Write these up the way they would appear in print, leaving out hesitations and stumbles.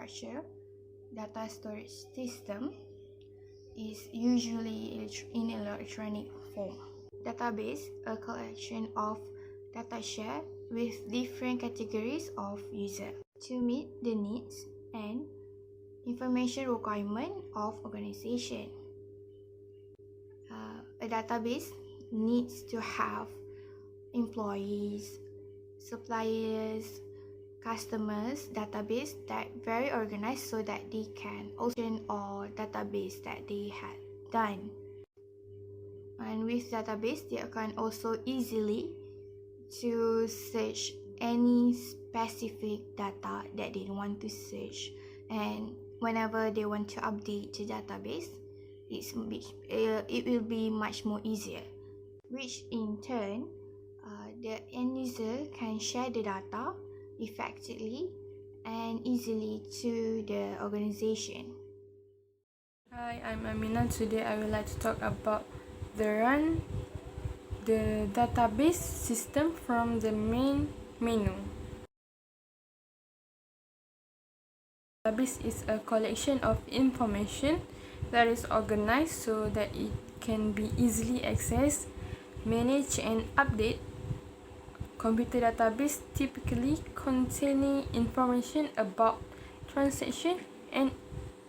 infrastructure, data storage system, is usually in electronic form. Database, a collection of data shared with different categories of users to meet the needs and information requirement of organization. A database needs to have employees, suppliers, customers database that very organized so that they can open or database that they had done. And with database, they can also easily to search any specific data that they want to search, and whenever they want to update the database, it will be much more easier, which in turn the end user can share the data effectively and easily to the organization. Hi, I'm Amina. Today I would like to talk about the database system from the main menu. Database is a collection of information that is organized so that it can be easily accessed, managed, and updated. Computer database typically containing information about transaction and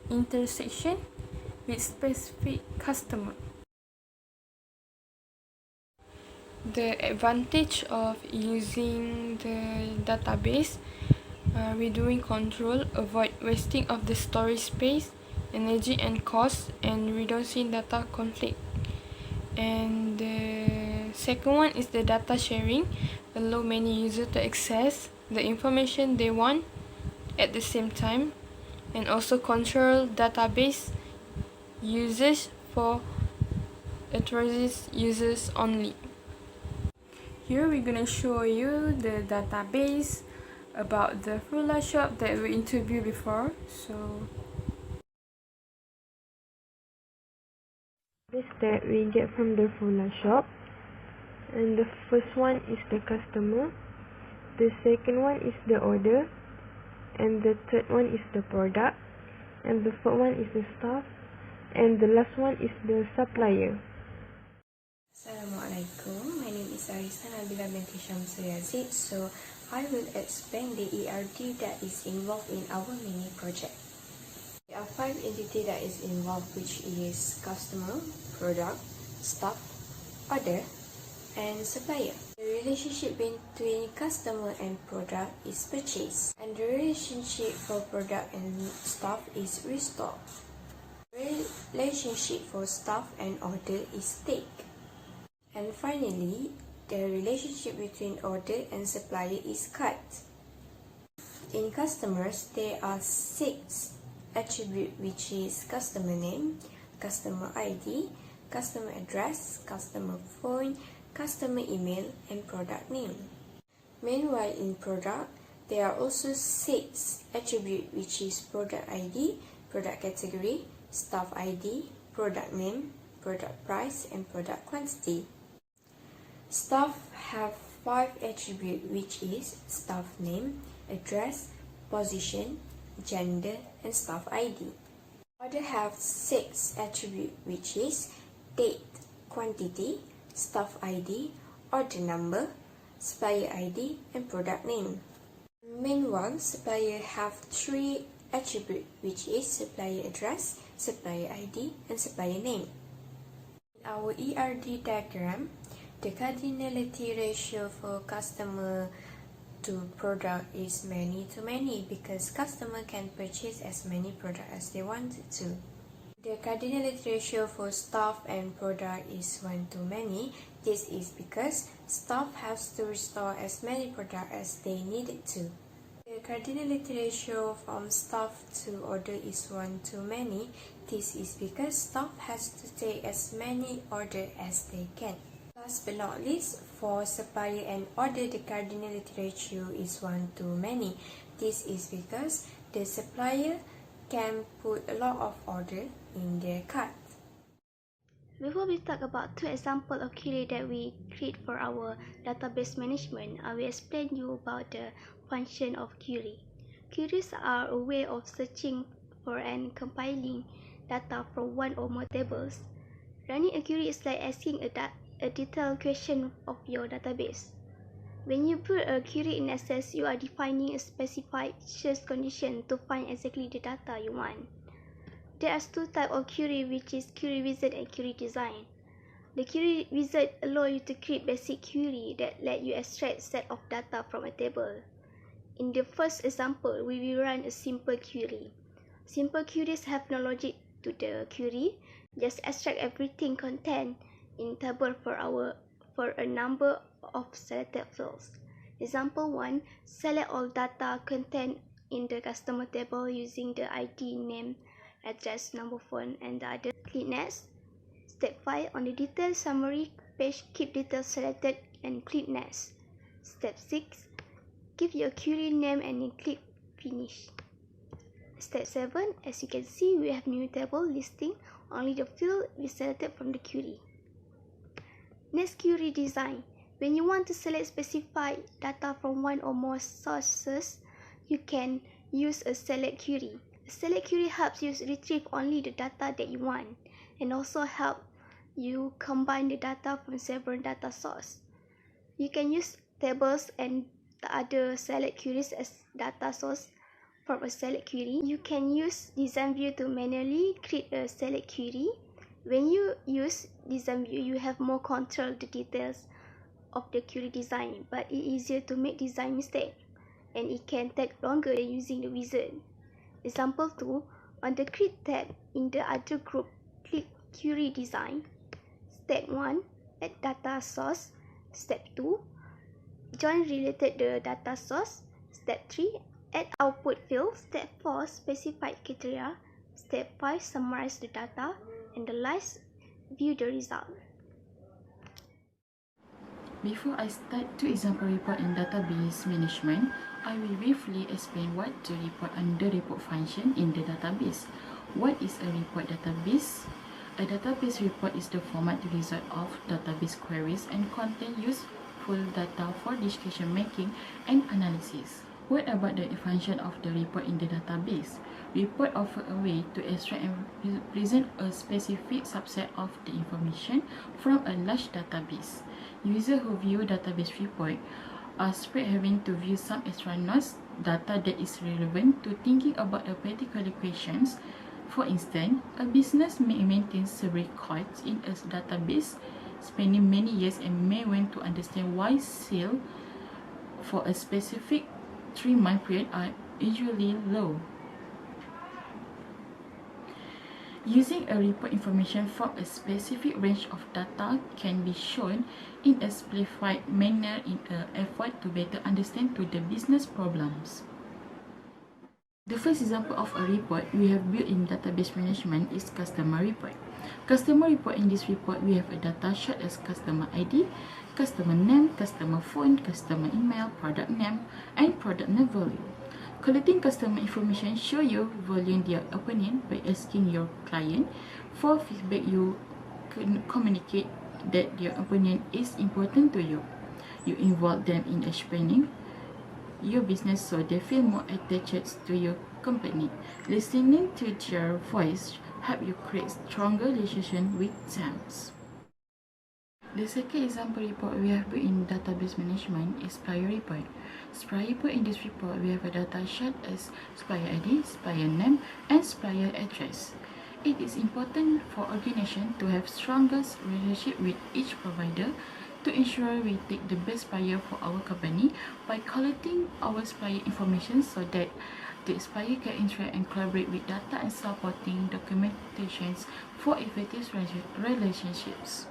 intersection with specific customer. The advantage of using the database: reducing control, avoid wasting of the storage space, energy and cost, and reducing data conflict. And the second one is the data sharing, allow many users to access the information they want at the same time, and also control database usage for authorized users only. Here we're gonna show you the database about the Frula shop that we interviewed before. So this that we get from the Frula shop, and the first one is the customer, the second one is the order, and the third one is the product, and the fourth one is the staff, and the last one is the supplier. Assalamualaikum, my name is Arisa Nabila binti Syamsul Yazid. So I will explain the ERD that is involved in our mini project. There are 5 entities that is involved, which is customer, product, staff, order, and supplier. The relationship between customer and product is purchase, and the relationship for product and staff is restock. Relationship for staff and order is take. And finally, the relationship between order and supplier is cut. In customers, there are 6 attributes, which is customer name, customer ID, customer address, customer phone, customer email, and product name. Meanwhile, in product, there are also 6 attributes, which is product ID, product category, staff ID, product name, product price, and product quantity. Staff have 5 attributes, which is staff name, address, position, gender, and staff ID. Order have 6 attributes, which is date, quantity, staff ID, order number, supplier ID, and product name. Meanwhile, supplier have 3 attributes, which is supplier address, supplier ID, and supplier name. In our ERD diagram, the cardinality ratio for customer to product is many to many, because customer can purchase as many products as they wanted to. The cardinality ratio for staff and product is 1 to many. This is because staff has to restore as many products as they needed to. The cardinality ratio from staff to order is 1 to many. This is because staff has to take as many orders as they can. Last but not least, for supplier and order, the cardinality ratio is 1 to many. This is because the supplier can put a lot of order in their cart. Before we talk about 2 examples of query that we create for our database management, I will explain you about the function of query. Queries are a way of searching for and compiling data from one or more tables. Running a query is like asking a detailed question of your database. When you build a query in Access, you are defining a specified search condition to find exactly the data you want. There are two types of query, which is query wizard and query design. The query wizard allows you to create basic query that let you extract set of data from a table. In the first example, we will run a simple query. Simple queries have no logic to the query, just extract everything contained in table for a number of selected fields. Example 1, select all data contained in the customer table using the ID, name, address, number, phone, and the other. Click Next. Step 5, on the detailed summary page, keep details selected and click Next. Step 6, give your query name and then click Finish. Step 7, as you can see, we have new table listing only the field we selected from the query. Next, query design. When you want to select specified data from one or more sources, you can use a select query. A select query helps you retrieve only the data that you want and also help you combine the data from several data sources. You can use tables and the other select queries as data source from a select query. You can use Design View to manually create a select query. When you use Design View, you have more control of the details of the query design, but it's easier to make design mistake, and it can take longer than using the wizard. Example 2, on the Create tab in the other group, click Query Design. Step 1, add data source. Step 2, join related the data source. Step 3, add output field. Step 4, specify criteria. Step 5, summarize the data. And the last, view the result. Before I start to example report in database management, I will briefly explain what to report under report function in the database. What is a report database? A database report is the format result of database queries and contain useful data for decision making and analysis. What about the function of the report in the database? Report offer a way to extract and present a specific subset of the information from a large database. Users who view database report are spread having to view some extraneous data that is relevant to thinking about a particular questions. For instance, a business may maintain records in a database spending many years and may want to understand why sales for a specific 3-month period are usually low. Using a report information from a specific range of data can be shown in a simplified manner in an effort to better understand to the business problems. The first example of a report we have built in database management is customer report. Customer report, in this report we have a data such as customer ID, customer name, customer phone, customer email, product name, and product name value. Collecting customer information show you value their opinion by asking your client for feedback. You can communicate that their opinion is important to you. You involve them in expanding your business so they feel more attached to your company. Listening to their voice help you create stronger relationship with them. The second example report we have built in database management is supplier report. Supplier report, in this report we have a data such as supplier ID, supplier name, and supplier address. It is important for organization to have strongest relationship with each provider to ensure we take the best supplier for our company by collecting our supplier information so that the supplier can interact and collaborate with data and supporting documentations for effective relationships.